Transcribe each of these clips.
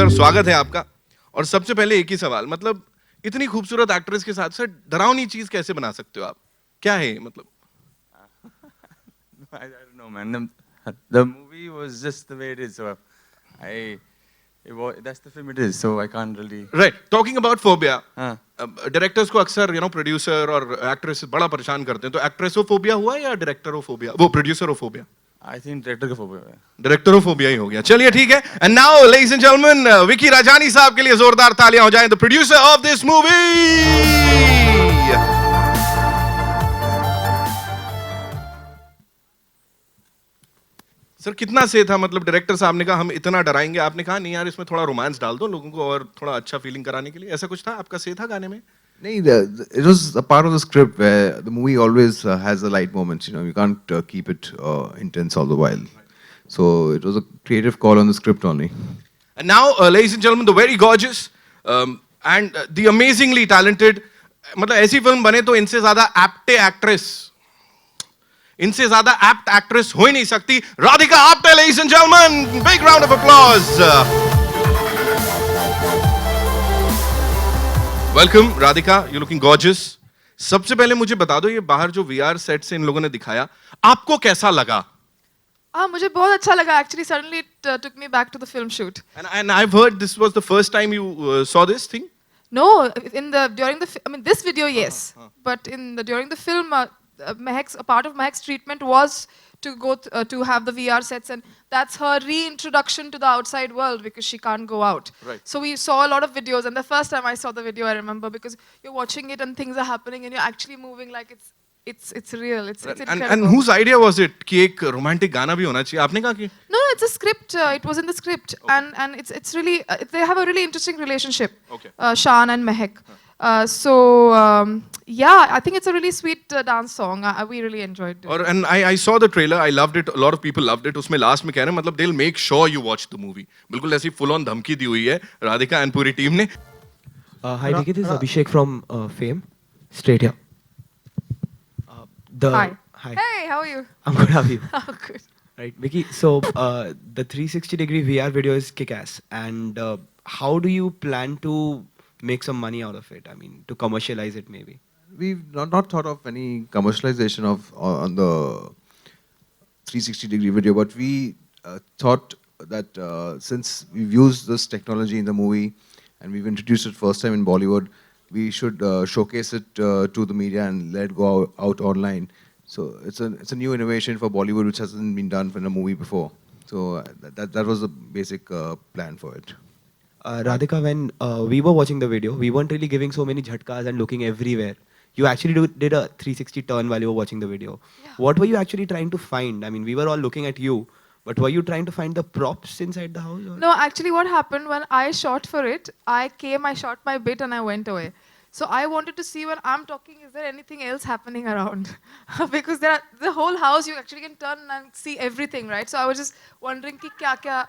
Sir स्वागत है आपका। और सबसे पहले एक ही सवाल, मतलब इतनी खूबसूरत एक्ट्रेस के साथ सर डरावनी चीज कैसे बना सकते हो आप? क्या है मतलब? I don't know, man. The movie was just the way it is. So that's the film it is. So I can't really. Right, talking about phobia, हाँ. डायरेक्टर्स को अक्सर प्रोड्यूसर और एक्ट्रेस बड़ा परेशान करते हैं, तो एक्ट्रेसोफोबिया हुआ या डायरेक्टरोफोबिया, वो प्रोड्यूसरोफोबिया? I think director का phobia है. डायरेक्टरोफोबिया ही हो गया। चलिए ठीक है। And now ladies and gentleman, Vicky Rajani साहब के लिए जोरदार तालियां हो जाएं, the producer of this movie. Sir कितना सही था, मतलब डायरेक्टर साहब ने कहा हम इतना डराएंगे, आपने कहा नहीं यार इसमें थोड़ा रोमांस डाल दो लोगों को और थोड़ा अच्छा फीलिंग कराने के लिए, ऐसा कुछ था आपका सही था गाने में? No, it was a part of the script where the movie always has the light moments. You know, you can't keep it intense all the while. So it was a creative call on the script only. And now, ladies and gentlemen, the very gorgeous and the amazingly talented, मतलब ऐसी film बने तो इनसे ज्यादा एप्टे actress, इनसे ज्यादा apt actress हो ही नहीं सकती, Radhika Apte, ladies and gentlemen, big round of applause. Welcome Radhika, you looking gorgeous. सबसे पहले मुझे बता दो, ये बाहर जो वीआर सेट से इन लोगों ने दिखाया, आपको कैसा लगा? मुझे बहुत अच्छा लगा actually. Suddenly it took me back to the film shoot. And I've heard this was the first time you saw this thing. No, this video yes, but during the film, a part of Mehak's treatment was to go to have the VR sets, and that's her reintroduction to the outside world because she can't go out. Right. So we saw a lot of videos, and the first time I saw the video, I remember, because you're watching it and things are happening and you're actually moving like it's real. It's incredible. And whose idea was it कि एक romantic गाना भी होना चाहिए? आपने कहा कि? No, it's a script. It was in the script, and it's really they have a really interesting relationship. Okay. Shaan and Mehak. Yeah, I think it's a really sweet dance song. We really enjoyed it. और and I saw the trailer. I loved it. A lot of people loved it. उसमें last में कह रहे हैं मतलब they'll make sure you watch the movie. बिल्कुल ऐसी full on धमकी दी हुई है राधिका and पूरी टीम ने. Hi Vicky, this is Abhishek from Fame. Straight here. Hi. Hi. Hey, how are you? I'm good. How are you? Oh, good. Right, Vicky. So the 360-degree VR video is kick-ass. And how do you plan to make some money out of it? I mean, to commercialize it maybe. We've not thought of any commercialization on the 360-degree video, but we thought that since we've used this technology in the movie and we've introduced it first time in Bollywood, we should showcase it to the media and let it go out online. So it's a new innovation for Bollywood which hasn't been done in a movie before. So that was the basic plan for it. Radhika, when we were watching the video, we weren't really giving so many jhatkas and looking everywhere. You actually did a 360 turn while you were watching the video. Yeah. What were you actually trying to find? I mean, we were all looking at you, but were you trying to find the props inside the house? Or? No, actually, what happened when I shot for it, I shot my bit, and I went away. So I wanted to see when I'm talking, is there anything else happening around? Because the whole house, you actually can turn and see everything, right? So I was just wondering ki kya.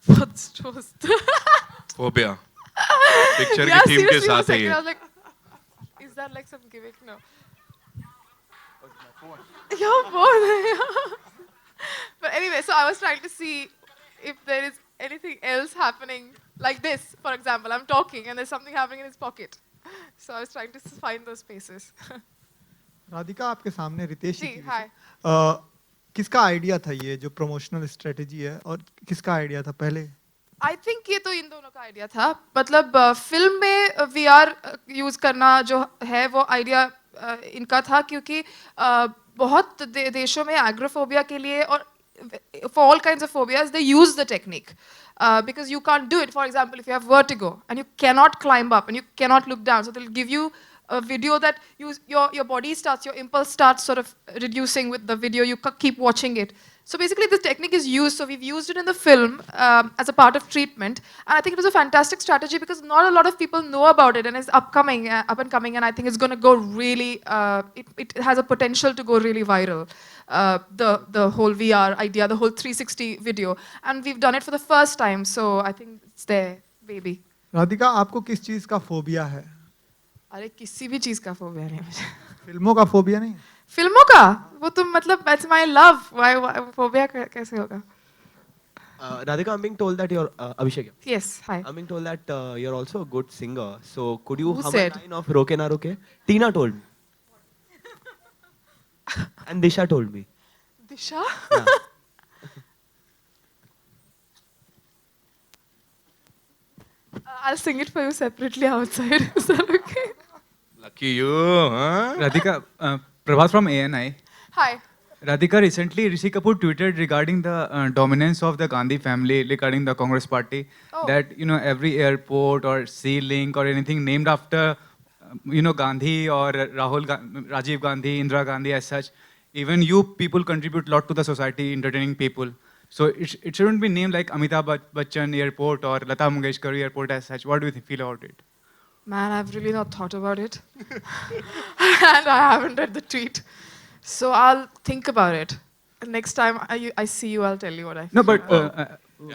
What's toast? Phobia. Picture Yeah, की team के seriously, for a साथ है second, ये. I was like, is that like some gimmick? No. Your phone. But anyway, so I was trying to see if there is anything else happening like this. For example, I'm talking and there's something happening in his pocket. So I was trying to find those spaces. Radhika आपके सामने रितेश जी, hi. किसका idea था ये जो promotional strategy है और किसका idea था पहले? आई थिंक ये तो इन दोनों का आइडिया था, मतलब फिल्म में वीआर यूज करना जो है वो आइडिया इनका था, क्योंकि बहुत देशों में एग्रोफोबिया के लिए और for all kinds of phobias they use the technique because you can't do it. For example, if you have vertigo and you cannot climb up and you cannot look down, so they'll give you a video that your body starts, your impulse starts sort of reducing with the video, you keep watching it. So basically this technique is used, so we've used it in the film as a part of treatment, and I think it was a fantastic strategy because not a lot of people know about it, and it's up and coming, and I think it's going to go really, it has a potential to go really viral, the whole VR idea, the whole 360 video, and we've done it for the first time, so I think it's there, baby. Radhika, आपको किस चीज का phobia है? अरे किसी भी चीज का फोबिया नहीं मुझे। फिल्मों का फोबिया नहीं? फिल्मों का वो तो मतलब that's my love, why phobia कैसे होगा? Radhika, I'm being told that you're Abhishek. Yeah. Yes, hi. I'm being told that you're also a good singer. So could you Who hum said? a line of Roke Na Roke? Tina told me. And Disha told me. Disha? Yeah. I'll sing it for you separately outside. Is that okay? Lucky you, huh? Radhika, Prabhat from ANI. Hi. Radhika, recently Rishi Kapoor tweeted regarding the dominance of the Gandhi family, regarding the Congress party, Oh. that every airport or sea link or anything named after Gandhi or Rajiv Gandhi, Indira Gandhi as such. Even you people contribute a lot to the society, entertaining people. So it shouldn't be named like Amitabh Bachchan Airport or Lata Mangeshkar Airport as such. What do you feel about it? Man, I've really not thought about it. And I haven't read the tweet. So I'll think about it. Next time I see you, I'll tell you what I feel. No, but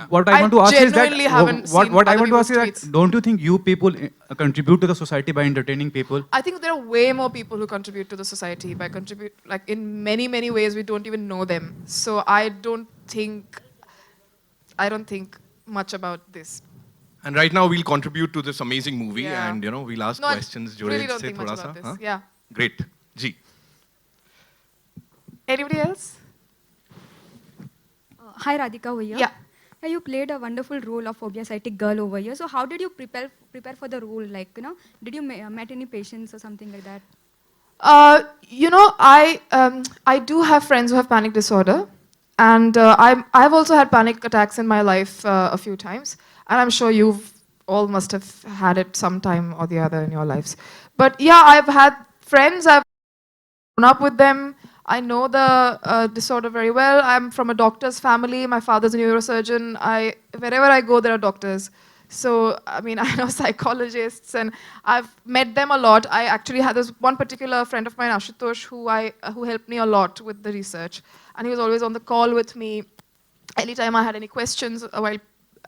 what I I want to ask is that genuinely haven't what seen I other want to ask is people's that tweets. don't you think you people contribute to the society by entertaining people? I think there are way more people who contribute to the society by like in many, many ways we don't even know them. So I don't think much about this. And right now we'll contribute to this amazing movie, Yeah. and we'll ask No, I questions. really जुड़े don't से think much थोड़ा about सा, this. huh? Yeah. Great. Ji. Anybody else? Hi Radhika over here. Yeah. You played a wonderful role of phobiacytic girl over here. So how did you prepare for the role? Like, did you met any patients or something like that? I do have friends who have panic disorder, and I've also had panic attacks in my life a few times, and I'm sure you've all must have had it sometime or the other in your lives. But yeah, I've had friends. I've grown up with them. I know the disorder very well. I'm from a doctor's family. My father's a neurosurgeon. Wherever I go, there are doctors. So, I mean, I know psychologists, and I've met them a lot. I actually had this one particular friend of mine, Ashutosh, who helped me a lot with the research. And he was always on the call with me. Anytime I had any questions while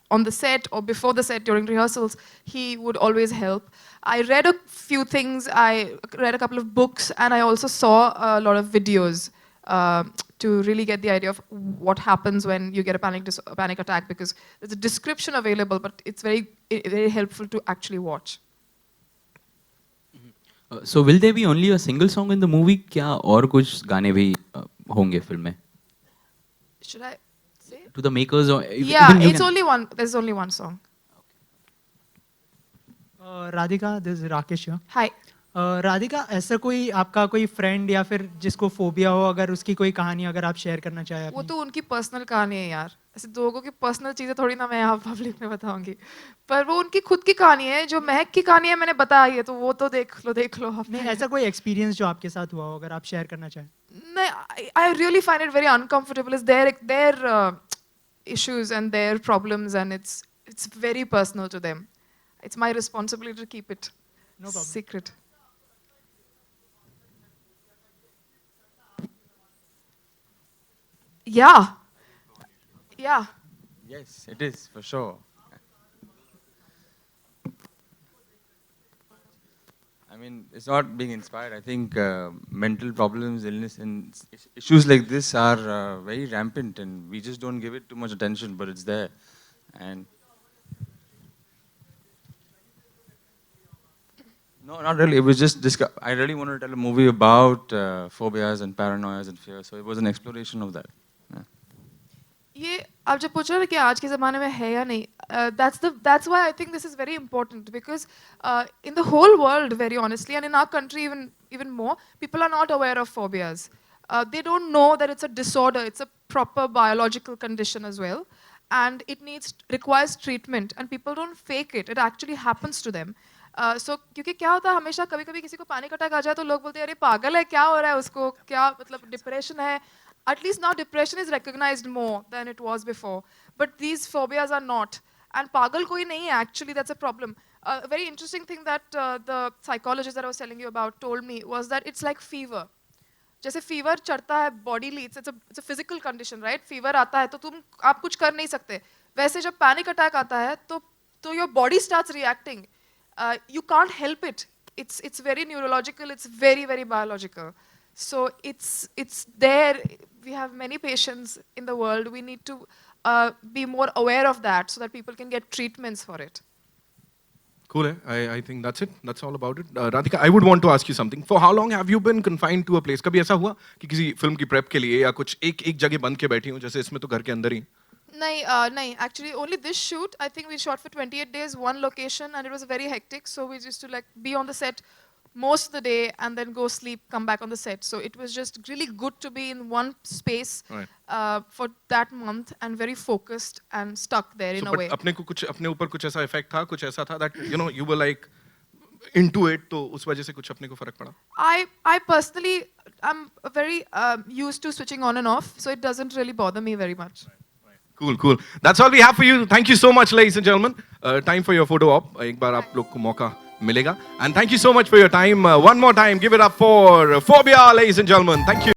on the set or before the set during rehearsals, he would always help. I read a few things, I read a couple of books, and I also saw a lot of videos to really get the idea of what happens when you get a panic attack, because there's a description available, but it's very, very helpful to actually watch. So will there be only a single song in the movie? क्या और कुछ गाने भी होंगे film में? Should I say it? To the makers or Yeah, even you it's can- only one. There's only one song. Radhika, this is Rakesh here. Hi. Radhika, ऐसा कोई आपका कोई फ्रेंड या फिर जिसको फोबिया हो, अगर उसकी कोई कहानी अगर आप शेयर करना चाहें वो अपनी? तो उनकी पर्सनल कहानी है यार, ऐसे लोगों की पर्सनल चीजें थोड़ी ना मैं यहाँ पब्लिक में बताऊंगी, पर वो उनकी खुद की कहानी है. जो महक की कहानी है मैंने बताई है, तो वो तो देख लो आप. नहीं, ऐसा कोई एक्सपीरियंस जो आपके साथ हुआ हो, अगर आप शेयर करना चाहें. नहीं, I really find it very uncomfortable. It's their issues and their problems, and it's very personal to them. It's my responsibility to keep it No problem. secret. Yeah. Yeah. Yes, it is, for sure. I mean, it's not being inspired. I think mental problems, illness, and issues like this are very rampant, and we just don't give it too much attention, but it's there. And no, not really. It was just I really wanted to tell a movie about phobias and paranoias and fear, so it was an exploration of that. Yeah. ये आप जब पूछ रहे हो कि आज के ज़माने में है या नहीं, that's why I think this is very important, because in the whole world, very honestly, and in our country even more, people are not aware of phobias. They don't know that it's a disorder. It's a proper biological condition as well, and it requires treatment. And people don't fake it. It actually happens to them. So क्योंकि क्या होता है, हमेशा कभी-कभी किसी को panic attack आ जाए तो लोग बोलते हैं अरे पागल है, क्या हो रहा है उसको, क्या मतलब डिप्रेशन है. At least now depression is recognized more than it was before. But these phobias are not. And pagal koi nahi hai, actually that's a problem. A very interesting thing that the psychologist that I was telling you about told me was that it's like fever. जैसे fever चढ़ता है bodily, it's a physical condition, right? Fever आता है तो आप कुछ कर नहीं सकते. वैसे जब panic attack आता है तो your body starts reacting. You can't help it. It's very neurological, it's very, very biological. So it's there. We have many patients in the world. We need to be more aware of that so that people can get treatments for it. Cool. I think that's it. That's all about it. Radhika, I would want to ask you something. For how long have you been confined to a place? कभी ऐसा हुआ कि किसी film की prep के लिए या कुछ एक जगह बंद के बैठी हूँ जैसे इसमें तो घर के अंदर ही नहीं, actually only this shoot. I think we shot for 28 days, one location, and it was very hectic. So we used to like be on the set most of the day and then go sleep, come back on the set. So it was just really good to be in one space Right. for that month and very focused and stuck there in a way. अपने को कुछ अपने ऊपर कुछ ऐसा effect था कुछ ऐसा था that you were like into it तो उस वजह से कुछ अपने को फर्क पड़ा I personally I'm very used to switching on and off, so it doesn't really bother me very much. Cool. That's all we have for you. Thank you so much, ladies and gentlemen. Time for your photo op. एक बार आप लोग को मौका मिलेगा. And thank you so much for your time. One more time, give it up for Phobia, ladies and gentlemen. Thank you.